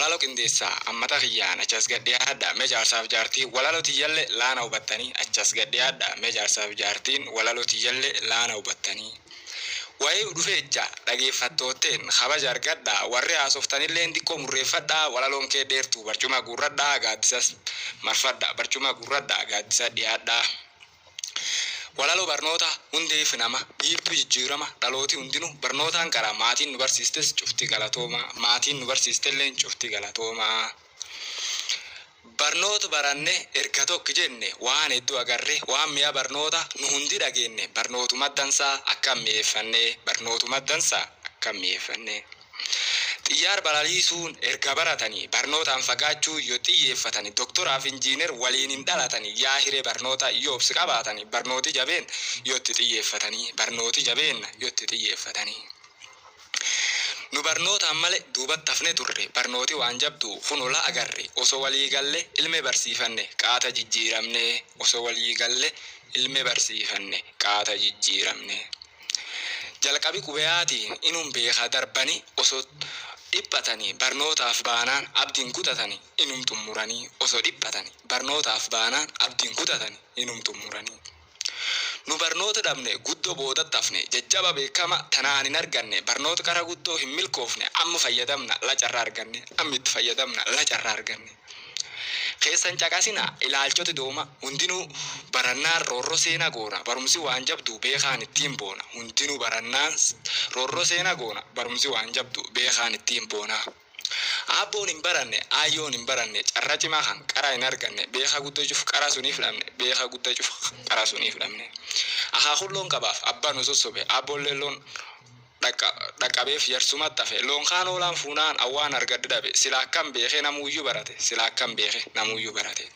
Walaloo qindeessaa ammata kiyyaan achas gadhee adda meejaarsaaf jaartii walaloo tiyyalle laana hubattanii achas gadhee adda meejaarsaaf jaartiin walaloo tiyyalle laana hubattanii. Waa'ee dhufeejja dhageeffattooteen kabaja argadhaa warri haasoftanillee xiqqoo murreeffadhaa walaloon kee dheertuu barcuma gurradhaa gaaddisas marfadhaa barcuma gurradhaa gaaddisa dhiyaadhaa. Walaloo barnoota hundeef nama biiftuu jijjiirama dhalooti hundinuu barnootaan karaa maatiin nu barsiistes cufti galatooma maatiin nu barsiistellee cufti galatooma. Barnoota baranne erga tokko jenne waan hedduu agarre waan mi'a barnoota nu hundi dhageenye barnootuma dansaa akka mi'eeffanne barnootuma dansaa akka mi'eeffanne. Xiyyaar balaliisuun erga baratanii barnootaan fagaachuu yoo xiyyeeffatanii doktoraaf injiinar waliin hin dhalatanii yaa hiree barnoota yoo obsi qabaatanii barnooti jabeen yoo itti xiyyeeffatanii barnooti jabeen yoo itti xiyyeeffatanii. Nu barnootaan malee duubatti hafne turre barnooti waan jabdu kunuula agarre osoo walii galle ilme barsiifanne qaata jijjiiramne osoo walii galle ilme barsiifanne qaata jijjiiramne. Jalqabi qubeeyaatiin inum beekaa darbanii osoo dhiphatanii barnootaaf baanaan abdiin kutatanii inum xumuranii osoo dhiphatanii barnootaaf baanaan abdiin kutatanii inum xumuranii. Nu barnoota dhabne guddoo boodatti hafne jajjaba beekama tanaan hin arganne barnoota karaa guddoo hin milkoofne amma fayyadamna la carraa arganne amma itti fayyadamna la carraa arganne. Keessan caqasina ilaalchoti dooma hundinuu barannaan roorroo seenaa goona barumsi waan jabdu beekaan ittiin boona hundinuu barannaan roorroo seenaa goona barumsi waan jabdu beekaan ittiin boona. Abboon hin baranne ayyoon hin baranne carraa cimaa kan qaraa hin arganne beekaa guddaa cufu qaraa suniif dhabne beekaa guddaa cufu qaraa suniif dhabne. Akaakun loon qabaaf abbaan osoo sobe abboollee loon dhaqqabeef yarsumatti hafe loon kaan oolaan fuunaan awwaan argadde dhabe sila akkam beekee namuuyyuu barate sila akkam beekee namuuyyuu barate.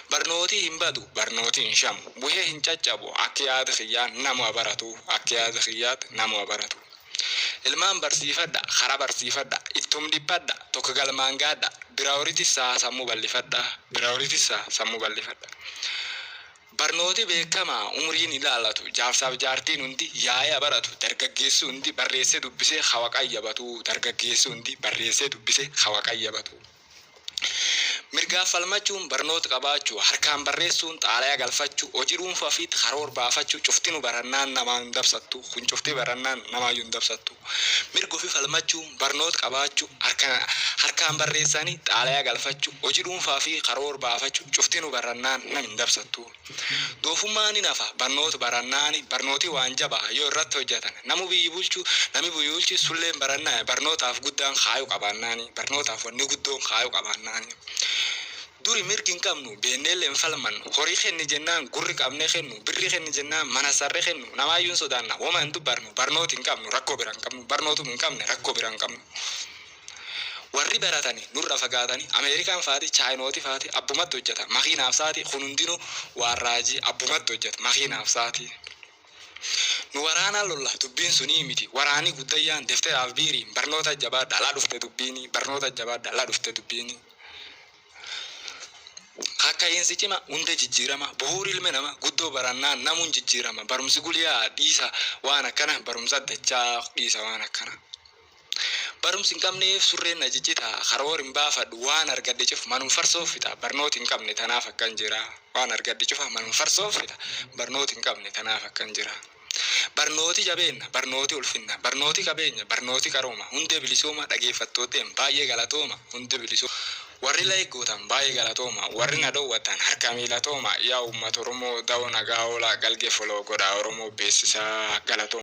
Barnooti hin badu barnooti hin shamu buhee hin caccabu akka yaada kiyyaan nama baratu akka yaada kiyyaatti nama baratu. Ilmaan barsiifadha karaa barsiifadha ittum dhiphadha tokko galmaan gaadha biraawuritisaa sammuu bal'ifadha biraawuritisaa sammuu bal'ifadha. Barnooti beekamaa umriin ilaalatu jaarsaaf jaartiin hundi yaa'ee baratu dargaggeessi hundi barreessee dubbisee hawa qayyabatu dargaggeessi hundi barreessee dubbisee hawa qayyabatu. Mirgaaf falmachuun barnoota qabaachuu harkaan barreessuun xaalayaa galfachuu hojii dhuunfaa fi karoora baafachuu cuftinu barannaan namaa hin dabsattu kun cufti barannaan namaa hin dabsattu. Mirgoo fi falmachuun barnoota qabaachuu harkaan barreessanii xaalayaa galfachuu hojii dhuunfaa fi karoora baafachuu cuftinu barannaan nama hin dabsattu. Doofummaan ni nafa barnoota barannaani barnooti waan jabaa yoo irratti hojjetan namu biyyi bulchuu nami biyyi bulchi sulleen barannaa barnootaaf guddaan kaayuu qabaannaani barnootaaf wanni guddoon kaayuu qabaannaani. Duri mirgi hin qabnu beennellee hin falmannu horii kenni jennaan gurri qabnee kennu birri kenni jennaan mana sarree kennu namaayyuun sodaanna woma hin dubbannu barnooti hin qabnu rakkoo bira hin qabnu barnootum hin qabne rakkoo bira hin qabnu. Warri baratanii nurra fagaatanii Ameerikaan faati Chaayinooti faati abbumatti hojjeta makiinaaf saati kun hundinuu waan raajii abbumatti hojjeta makiinaaf saati. Nu waraanaan lolla dubbiin sunii miti waraanii guddayyaan defteraaf biiriin barnoota jabaadha alaa dhufte dubbiini barnoota jabaadha alaa dhufte dubbiini. Akka yeensi cima hunda jijjiirama bu'uuri ilma nama guddoo barannaan namuun jijjiirama barumsi guyyaa dhiisa waan akkana barumsa dachaa dhiisa waan akkana. Barumsi hin qabneef surreen na jijjiita karoora hin baafadhu waan argadde cufa manum farsoof fita barnooti hin qabne tanaaf akkan jira waan argadde cufa manum farsoof fita barnooti hin qabne tanaaf akkan jira. Barnooti jabeenna barnooti ulfinna barnooti qabeenya barnooti qarooma hundee bilisooma dhageeffattooteen baay'ee galatooma hundee bilisooma. Warri laayikootan baay'ee galatooma warri na dhoowwatan harka miilatooma yaa uummata Oromoo da'oo nagaa oolaa galgee foloo godhaa Oromoo beeksisaa galatooma.